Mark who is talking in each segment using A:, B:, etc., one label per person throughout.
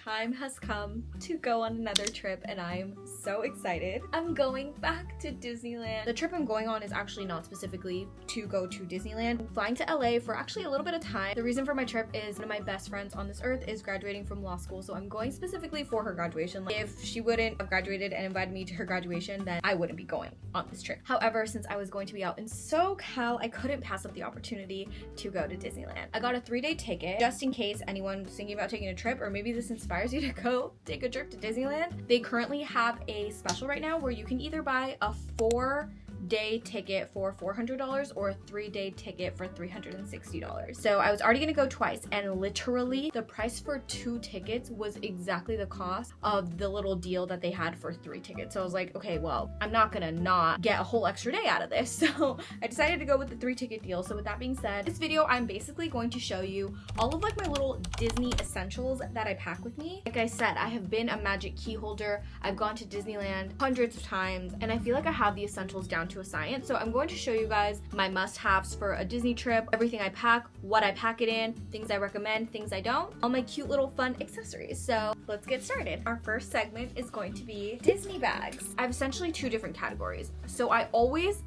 A: time has come to go on another trip and I'm so excited. I'm going back to Disneyland. The trip I'm going on is actually not specifically to go to Disneyland. I'm flying to LA for actually a little bit of time. The reason for my trip is one of my best friends on this earth is graduating from law school, so I'm going specifically for her graduation. Like, if she wouldn't have graduated and invited me to her graduation, then I wouldn't be going on this trip. However, since I was going to be out in SoCal, I couldn't pass up the opportunity to go to Disneyland. I got a 3-day ticket just in case anyone's thinking about taking a trip, or maybe this inspires you to go take a trip to Disneyland. They currently have a special right now where you can either buy a 4-day ticket for $400 or a 3-day ticket for $360. So I was already gonna go twice, and literally the price for 2 tickets was exactly the cost of the little deal that they had for 3 tickets. So I was like, okay, well, I'm not gonna not get a whole extra day out of this. So I decided to go with the 3-ticket deal. So with that being said, this video, I'm basically going to show you all of like my little Disney essentials that I pack with me. Like I said, I have been a magic key holder. I've gone to Disneyland hundreds of times, and I feel like I have the essentials down to a science. So I'm going to show you guys my must-haves for a Disney trip, everything I pack, what I pack it in, things I recommend, things I don't, all my cute little fun accessories. So let's get started. Our first segment is going to be Disney bags. I have essentially 2 different categories. So I always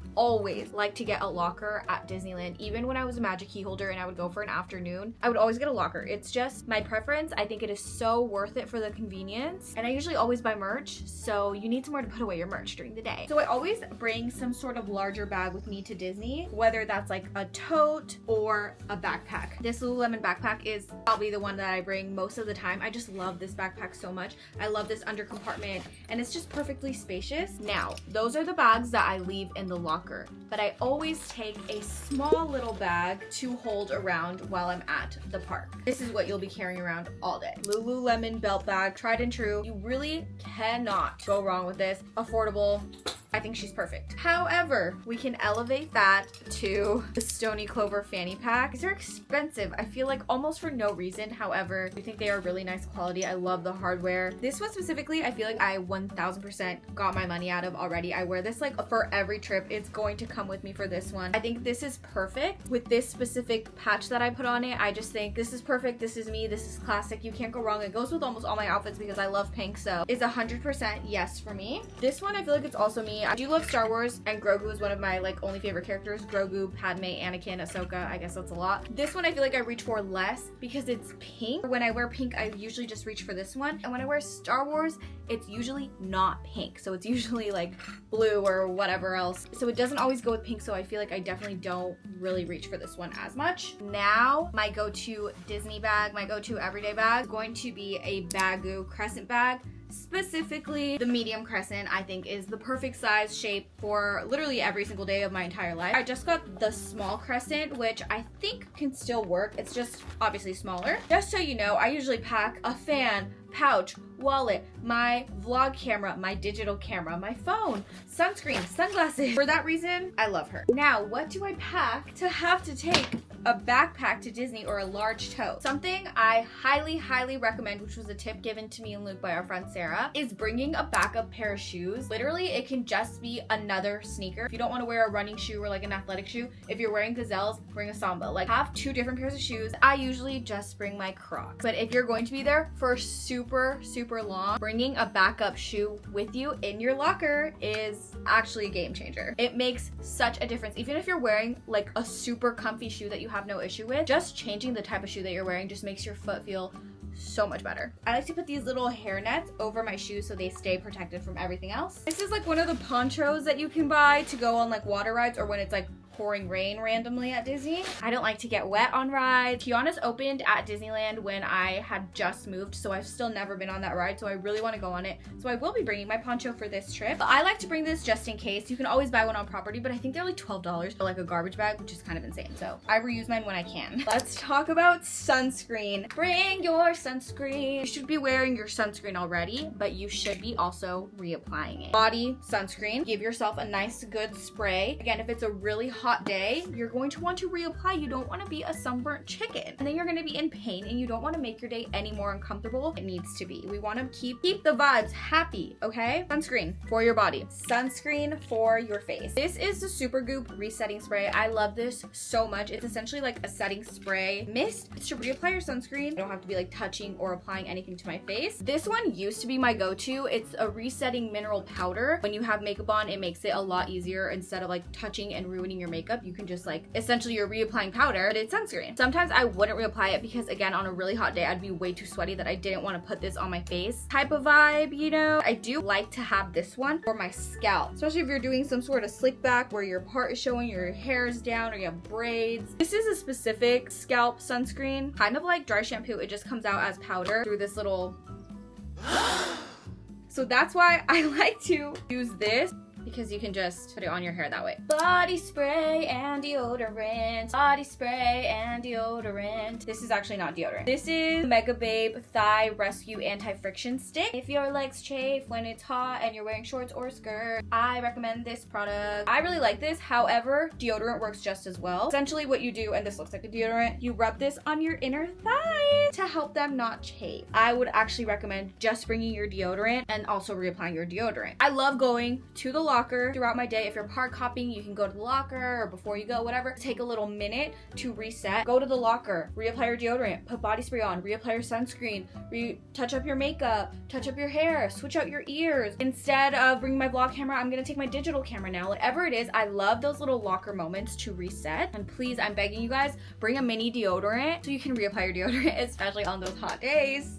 A: like to get a locker at Disneyland. Even when I was a magic key holder and I would go for an afternoon, I would always get a locker. It's just my preference. I think it is so worth it for the convenience. And I usually always buy merch, so you need somewhere to put away your merch during the day. So I always bring some sort of larger bag with me to Disney, whether that's like a tote or a backpack. This Lululemon backpack is probably the one that I bring most of the time. I just love this backpack so much. I love this under compartment, and it's just perfectly spacious. Now, those are the bags that I leave in the locker, but I always take a small little bag to hold around while I'm at the park. This is what you'll be carrying around all day. Lululemon belt bag, tried and true. You really cannot go wrong with this. Affordable. I think she's perfect. However, we can elevate that to the Stony Clover fanny pack. These are expensive, I feel like almost for no reason. However, I think they are really nice quality. I love the hardware. This one specifically, I feel like I 1000% got my money out of already. I wear this like for every trip. It's going to come with me for this one. I think this is perfect with this specific patch that I put on it. I just think this is perfect. This is me. This is classic. You can't go wrong. It goes with almost all my outfits because I love pink. So it's 100% yes for me. This one, I feel like it's also me. I do love Star Wars, and Grogu is one of my like only favorite characters. Grogu, Padme, Anakin, Ahsoka. I guess that's a lot. This one I feel like I reach for less because it's pink. When I wear pink, I usually just reach for this one. And when I wear Star Wars, it's usually not pink. So it's usually like blue or whatever else. So it doesn't always go with pink. So I feel like I definitely don't really reach for this one as much. Now, my go-to Disney bag, my go-to everyday bag is going to be a Baggu crescent bag. Specifically, the medium crescent I think is the perfect size shape for literally every single day of my entire life. I just got the small crescent, which I think can still work. It's just obviously smaller. Just so you know, I usually pack a fan, pouch, wallet, my vlog camera, my digital camera, my phone, sunscreen, sunglasses. For that reason, I love her. Now, what do I pack to have to take a backpack to Disney or a large tote? Something I highly recommend, which was a tip given to me and Luke by our friend Sarah, is bringing a backup pair of shoes. Literally, it can just be another sneaker. If you don't want to wear a running shoe or like an athletic shoe, if you're wearing gazelles, bring a Samba. Like, have 2 different pairs of shoes. I usually just bring my Crocs. But if you're going to be there for super long, bringing a backup shoe with you in your locker is actually a game changer. It makes such a difference. Even if you're wearing like a super comfy shoe that you have no issue with, just changing the type of shoe that you're wearing just makes your foot feel so much better. I like to put these little hair nets over my shoes so they stay protected from everything else. This is like one of the ponchos that you can buy to go on like water rides or when it's like pouring rain randomly at Disney. I don't like to get wet on rides. Tiana's opened at Disneyland when I had just moved, so I've still never been on that ride, so I really want to go on it. So I will be bringing my poncho for this trip. But I like to bring this just in case. You can always buy one on property, but I think they're like $12 for like a garbage bag, which is kind of insane. So I reuse mine when I can. Let's talk about sunscreen. Bring your sunscreen. You should be wearing your sunscreen already, but you should be also reapplying it. Body sunscreen. Give yourself a nice good spray. Again, if it's a really hot hot day, you're going to want to reapply. You don't want to be a sunburnt chicken. And then you're going to be in pain and you don't want to make your day any more uncomfortable. It needs to be. We want to keep the vibes happy, okay? Sunscreen for your body. Sunscreen for your face. This is the Supergoop resetting spray. I love this so much. It's essentially like a setting spray mist. It's to reapply your sunscreen. I don't have to be like touching or applying anything to my face. This one used to be my go-to. It's a resetting mineral powder. When you have makeup on, it makes it a lot easier. Instead of like touching and ruining your makeup, you can just like, essentially you're reapplying powder, but it's sunscreen. Sometimes I wouldn't reapply it because again, on a really hot day, I'd be way too sweaty that I didn't want to put this on my face type of vibe, you know? I do like to have this one for my scalp, especially if you're doing some sort of slick back where your part is showing, your hair is down, or you have braids. This is a specific scalp sunscreen, kind of like dry shampoo. It just comes out as powder through this little so that's why I like to use this, because you can just put it on your hair that way. Body spray and deodorant. Body spray and deodorant. This is actually not deodorant. This is Mega Babe Thigh Rescue Anti-Friction Stick. If your legs chafe when it's hot and you're wearing shorts or skirt, I recommend this product. I really like this. However, deodorant works just as well. Essentially what you do, and this looks like a deodorant, you rub this on your inner thighs to help them not chafe. I would actually recommend just bringing your deodorant and also reapplying your deodorant. I love going to the locker throughout my day. If you're park hopping, you can go to the locker, or before you go, whatever. Take a little minute to reset. Go to the locker, reapply your deodorant, put body spray on, reapply your sunscreen, touch up your makeup, touch up your hair, switch out your ears. Instead of bringing my vlog camera, I'm gonna take my digital camera now. Whatever it is, I love those little locker moments to reset. And please, I'm begging you guys, bring a mini deodorant so you can reapply your deodorant, especially on those hot days.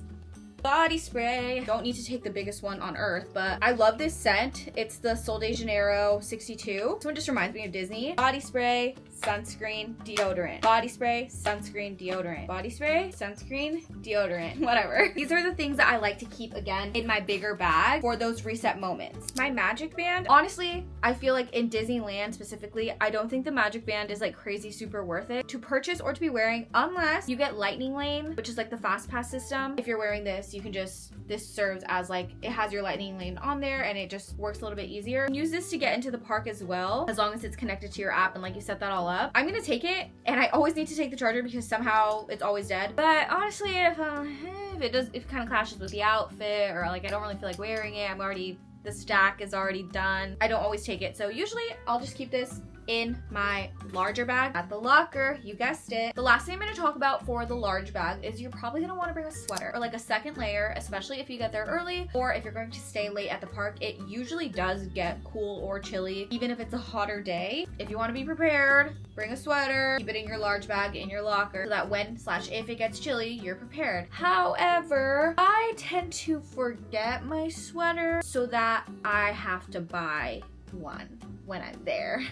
A: Body spray. Don't need to take the biggest one on earth, but I love this scent. It's the Sol de Janeiro 62. This one just reminds me of Disney. Body spray, sunscreen, deodorant. Body spray, sunscreen, deodorant. Body spray, sunscreen, deodorant. Whatever. These are the things that I like to keep, again, in my bigger bag for those reset moments. My magic band, honestly, I feel like in Disneyland specifically, I don't think the magic band is like crazy super worth it to purchase or to be wearing, unless you get Lightning Lane, which is like the fast pass system. If you're wearing this, you can just, this serves as like, it has your Lightning Lane on there and it just works a little bit easier. Use this to get into the park as well, as long as it's connected to your app and like you set that all up. I'm gonna take it, and I always need to take the charger because somehow it's always dead. But honestly, if it kind of clashes with the outfit, or like I don't really feel like wearing it, the stack is already done, I don't always take it. So usually I'll just keep this in my larger bag at the locker. You guessed it. The last thing I'm going to talk about for the large bag is you're probably going to want to bring a sweater or like a second layer, especially if you get there early or if you're going to stay late at the park. It usually does get cool or chilly, even if it's a hotter day. If you want to be prepared, bring a sweater, keep it in your large bag in your locker so that when/if it gets chilly, you're prepared. However, I tend to forget my sweater so that I have to buy one when I'm there.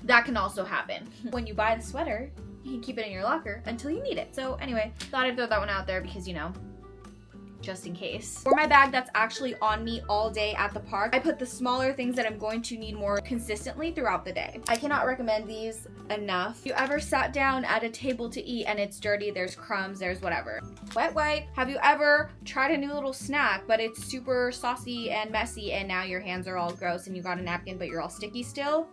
A: That can also happen. When you buy the sweater, you can keep it in your locker until you need it. So anyway, thought I'd throw that one out there because, you know, just in case. For my bag that's actually on me all day at the park, I put the smaller things that I'm going to need more consistently throughout the day. I cannot recommend these enough. If you ever sat down at a table to eat and it's dirty, there's crumbs, there's whatever. Wet wipe. Have you ever tried a new little snack, but it's super saucy and messy and now your hands are all gross and you got a napkin, but you're all sticky still?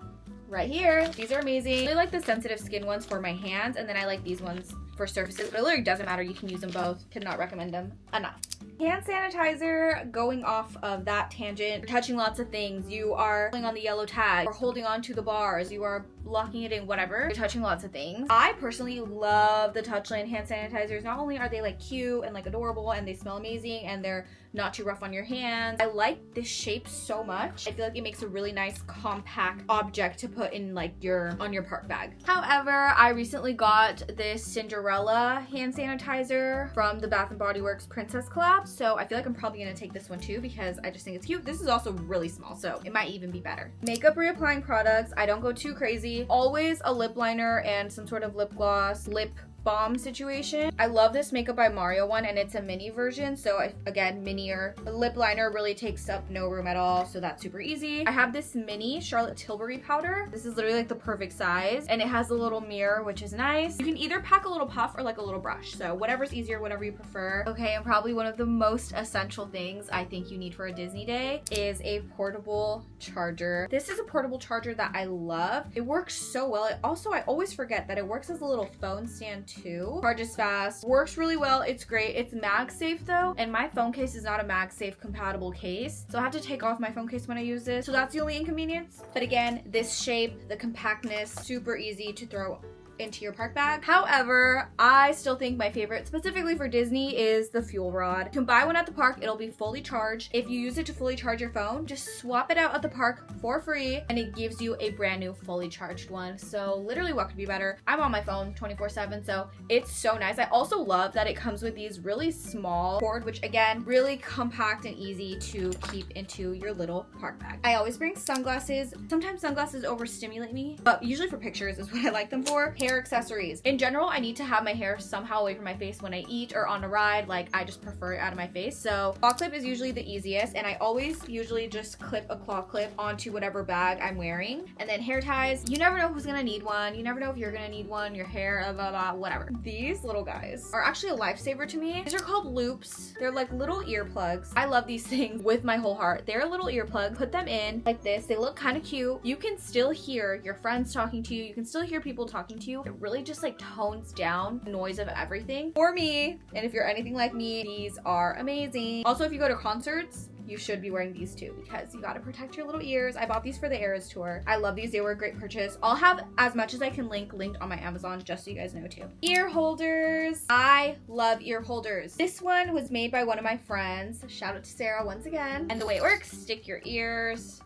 A: Right here. These are amazing. I really like the sensitive skin ones for my hands, and then I like these ones for surfaces, but it literally doesn't matter. You can use them both. Could not recommend them enough. Hand sanitizer, going off of that tangent, you're touching lots of things. You are pulling on the yellow tag or holding on to the bars. You are locking it in, whatever. You're touching lots of things. I personally love the Touchland hand sanitizers. Not only are they like cute and like adorable and they smell amazing and they're not too rough on your hands, I like this shape so much. I feel like it makes a really nice compact object to put in like on your park bag. However, I recently got this Cinderella hand sanitizer from the Bath & Body Works Princess collab, so I feel like I'm probably gonna take this one too because I just think it's cute. This is also really small, so it might even be better. Makeup reapplying products, I don't go too crazy. Always a lip liner and some sort of lip gloss, lip balm situation. I love this Makeup by Mario one, and it's a mini version, so again, minier. The lip liner really takes up no room at all, so that's super easy. I have this mini Charlotte Tilbury powder. This is literally like the perfect size, and it has a little mirror, which is nice. You can either pack a little puff or like a little brush, so whatever's easier, whatever you prefer. Okay, and probably one of the most essential things I think you need for a Disney day is a portable charger. This is a portable charger that I love. It works so well. I always forget that it works as a little phone stand too. Charges fast, works really well. It's great. It's MagSafe though, and my phone case is not a MagSafe compatible case, so I have to take off my phone case when I use this. So that's the only inconvenience. But again, this shape, the compactness, super easy to throw into your park bag. However, I still think my favorite, specifically for Disney, is the fuel rod. You can buy one at the park. It'll be fully charged. If you use it to fully charge your phone, just swap it out at the park for free, and it gives you a brand new fully charged one. So literally, what could be better? I'm on my phone 24/7, so it's so nice. I also love that it comes with these really small cord, which again, really compact and easy to keep into your little park bag. I always bring sunglasses. Sometimes sunglasses overstimulate me, but usually for pictures is what I like them for. Hair accessories. In general, I need to have my hair somehow away from my face when I eat or on a ride. Like, I just prefer it out of my face. So claw clip is usually the easiest, and I always usually just clip a claw clip onto whatever bag I'm wearing. And then hair ties. You never know who's gonna need one. You never know if you're gonna need one. Your hair, blah, blah, whatever. These little guys are actually a lifesaver to me. These are called loops. They're like little earplugs. I love these things with my whole heart. They're a little earplug. Put them in like this. They look kind of cute. You can still hear your friends talking to you. You can still hear people talking to you. It really just like tones down the noise of everything for me. And if you're anything like me, these are amazing. Also, if you go to concerts, you should be wearing these too, because you gotta protect your little ears. I bought these for the Eras tour. I love these. They were a great purchase. I'll have as much as I can linked on my Amazon, just so you guys know too. Ear holders. I love ear holders. This one was made by one of my friends. Shout out to Sarah once again. And the way it works, stick your ears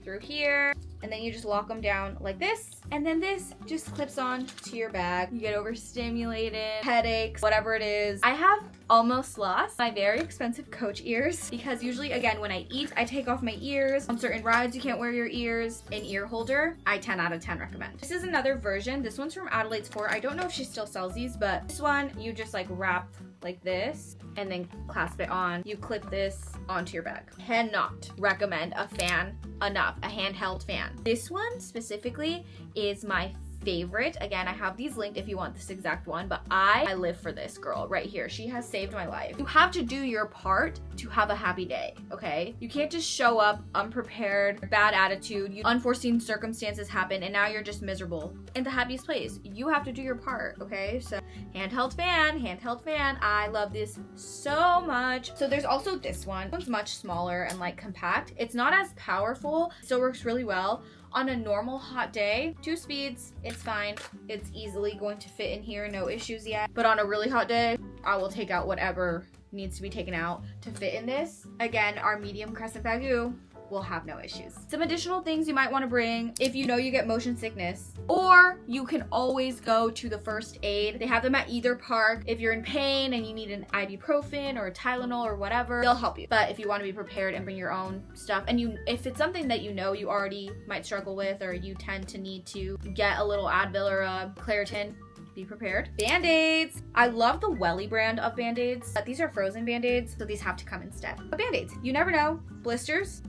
A: through here, and then you just lock them down like this, and then this just clips on to your bag. You get overstimulated, headaches, whatever it is. I have almost lost my very expensive Coach ears, because usually, again, when I eat, I take off my ears. On certain rides, you can't wear your ears. An ear holder, I 10 out of 10 recommend. This is another version. This one's from Adelaide's Fort. I don't know if she still sells these, but this one, you just like wrap like this and then clasp it on. You clip this onto your bag. Cannot recommend a fan enough, a handheld fan. This one specifically is my favorite. Again, I have these linked if you want this exact one, but I live for this girl right here. She has saved my life. You have to do your part to have a happy day, okay? You can't just show up unprepared, bad attitude, unforeseen circumstances happen, and now you're just miserable in the happiest place. You have to do your part, okay? So handheld fan. I love this so much. So there's also this one. This one's much smaller and like compact. It's not as powerful, still works really well. On a normal hot day, 2 speeds, it's fine. It's easily going to fit in here, no issues yet. But on a really hot day, I will take out whatever needs to be taken out to fit in this. Again, our medium crescent bagu will have no issues. Some additional things you might want to bring if you know you get motion sickness, or you can always go to the first aid. They have them at either park. If you're in pain and you need an ibuprofen or a Tylenol or whatever, they'll help you. But if you want to be prepared and bring your own stuff, and if it's something that you know you already might struggle with, or you tend to need to get a little Advil or a Claritin, be prepared. Band-Aids. I love the Welly brand of Band-Aids, but these are frozen Band-Aids, so these have to come instead. But Band-Aids, you never know. Blisters.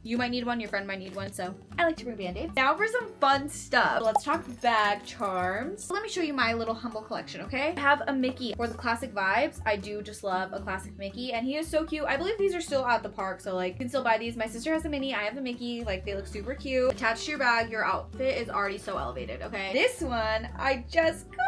A: You might need one, your friend might need one, so I like to bring Band-Aids. Now for some fun stuff. Let's talk bag charms. Let me show you my little humble collection, okay? I have a Mickey. For the classic vibes, I do just love a classic Mickey, and he is so cute. I believe these are still at the park, so like, you can still buy these. My sister has a Minnie, I have the Mickey. Like, they look super cute. Attached to your bag, your outfit is already so elevated, okay? This one, I just got.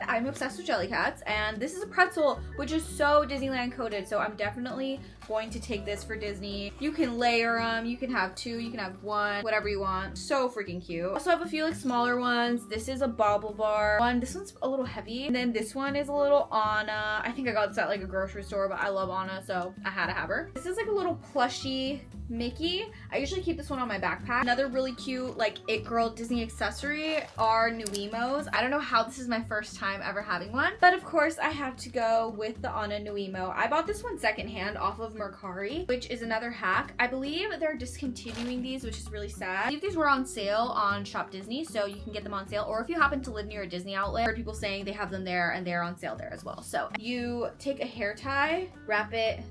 A: I'm obsessed with Jellycats, and this is a pretzel, which is so Disneyland coded, so I'm definitely going to take this for Disney. You can layer them, you can have 2, you can have 1, whatever you want. So freaking cute. Also have a few like smaller ones. This is a bobble bar one. This one's a little heavy, and then this one is a little Anna. I think I got this at like a grocery store, but I love Anna, so I had to have her. This is like a little plushy Mickey. I usually keep this one on my backpack. Another really cute like it girl Disney accessory are Nuimos. I don't know how this is my first time time ever having one. But of course, I have to go with the Anna Nuimo. I bought this one secondhand off of Mercari, which is another hack. I believe they're discontinuing these, which is really sad. I believe these were on sale on Shop Disney, so you can get them on sale. Or if you happen to live near a Disney outlet, I've heard people saying they have them there and they're on sale there as well. So you take a hair tie, wrap it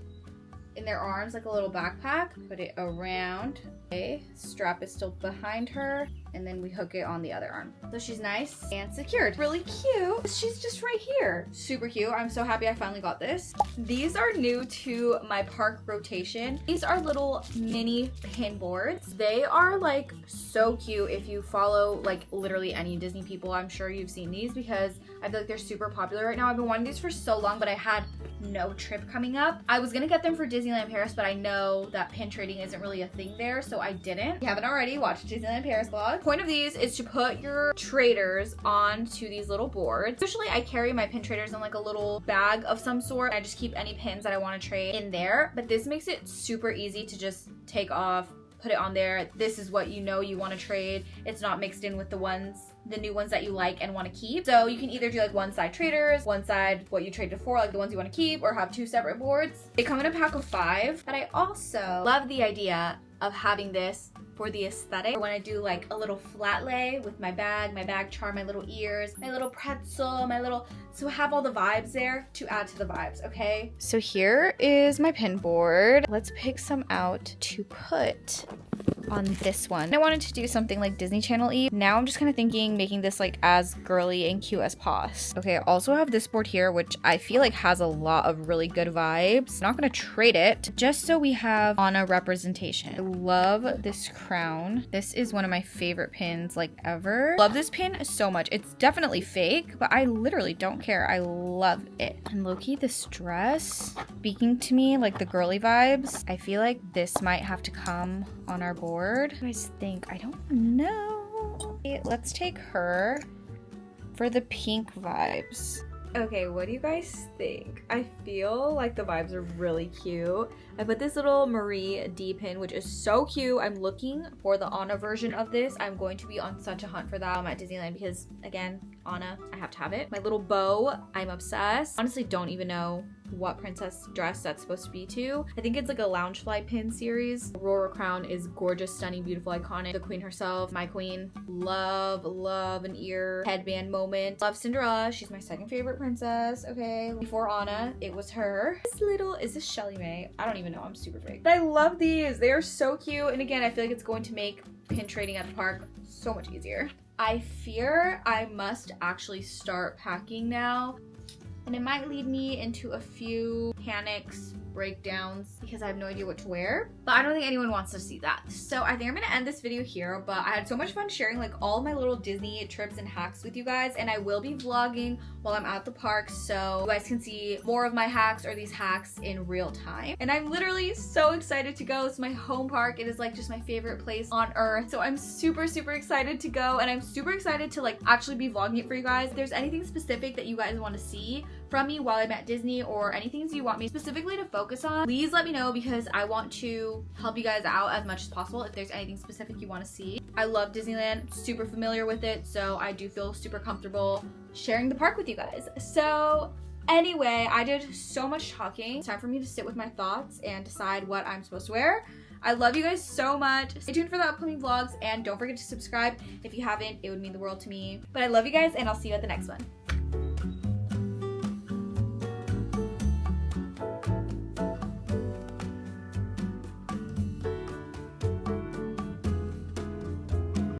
A: in their arms like a little backpack, put it around, okay, strap is still behind her, and then we hook it on the other arm. So she's nice and secured. Really cute. She's just right here. Super cute. I'm so happy I finally got this. These are new to my park rotation. These are little mini pin boards. They are like so cute. If you follow like literally any Disney people, I'm sure you've seen these because I feel like they're super popular right now. I've been wanting these for so long, but I had no trip coming up. I was gonna get them for Disneyland Paris, but I know that pin trading isn't really a thing there, so I didn't. If you haven't already, watch Disneyland Paris vlog. The point of these is to put your traders onto these little boards. Usually I carry my pin traders in like a little bag of some sort. I just keep any pins that I want to trade in there, but this makes it super easy to just take off, put it on there. This is what you know you want to trade. It's not mixed in with the new ones that you like and want to keep. So you can either do like one side traders, one side what you traded for, like the ones you want to keep, or have two separate boards. They come in a pack of 5, but I also love the idea of having this for the aesthetic. When I do like a little flat lay with my bag charm, my little ears, my little pretzel, so have all the vibes there to add to the vibes, okay? So here is my pin board. Let's pick some out to put on this one. I wanted to do something like Disney Channel-y. Now I'm just kind of thinking making this like as girly and cute as possible. Okay, I also have this board here, which I feel like has a lot of really good vibes. I'm not gonna trade it, just so we have Anna representation. I love this crown. This is one of my favorite pins like ever. Love this pin so much. It's definitely fake, but I literally don't care. I love it. And low-key, this dress speaking to me like the girly vibes. I feel like this might have to come on our board. What do you guys think? I don't know. Okay, let's take her for the pink vibes. Okay, what do you guys think? I feel like the vibes are really cute. I put this little Marie D pin, which is so cute. I'm looking for the Anna version of this. I'm going to be on such a hunt for that at Disneyland because, again, Anna, I have to have it. My little bow, I'm obsessed. Honestly, don't even know what princess dress that's supposed to be to. I think it's like a Loungefly pin series. Aurora crown is gorgeous, stunning, beautiful, iconic. The queen herself, my queen. Love an ear headband moment. Love Cinderella. She's my second favorite princess. Okay, before Anna, it was her. Is this Shelly Mae? I don't even know. I'm super fake. But I love these. They are so cute. And again, I feel like it's going to make pin trading at the park so much easier. I fear I must actually start packing now. And it might lead me into a few panics, breakdowns, because I have no idea what to wear. But I don't think anyone wants to see that. So I think I'm gonna end this video here, but I had so much fun sharing like all my little Disney trips and hacks with you guys, and I will be vlogging while I'm at the park so you guys can see more of my hacks or these hacks in real time. And I'm literally so excited to go. It's my home park. It is like just my favorite place on earth. So I'm super excited to go, and I'm super excited to like actually be vlogging it for you guys. If there's anything specific that you guys want to see from me while I'm at Disney, or anything you want me specifically to focus on, please let me know because I want to help you guys out as much as possible if there's anything specific you want to see. I love Disneyland, super familiar with it, so I do feel super comfortable sharing the park with you guys. So anyway, I did so much talking. It's time for me to sit with my thoughts and decide what I'm supposed to wear. I love you guys so much. Stay tuned for the upcoming vlogs, and don't forget to subscribe if you haven't. It would mean the world to me. But I love you guys, and I'll see you at the next one.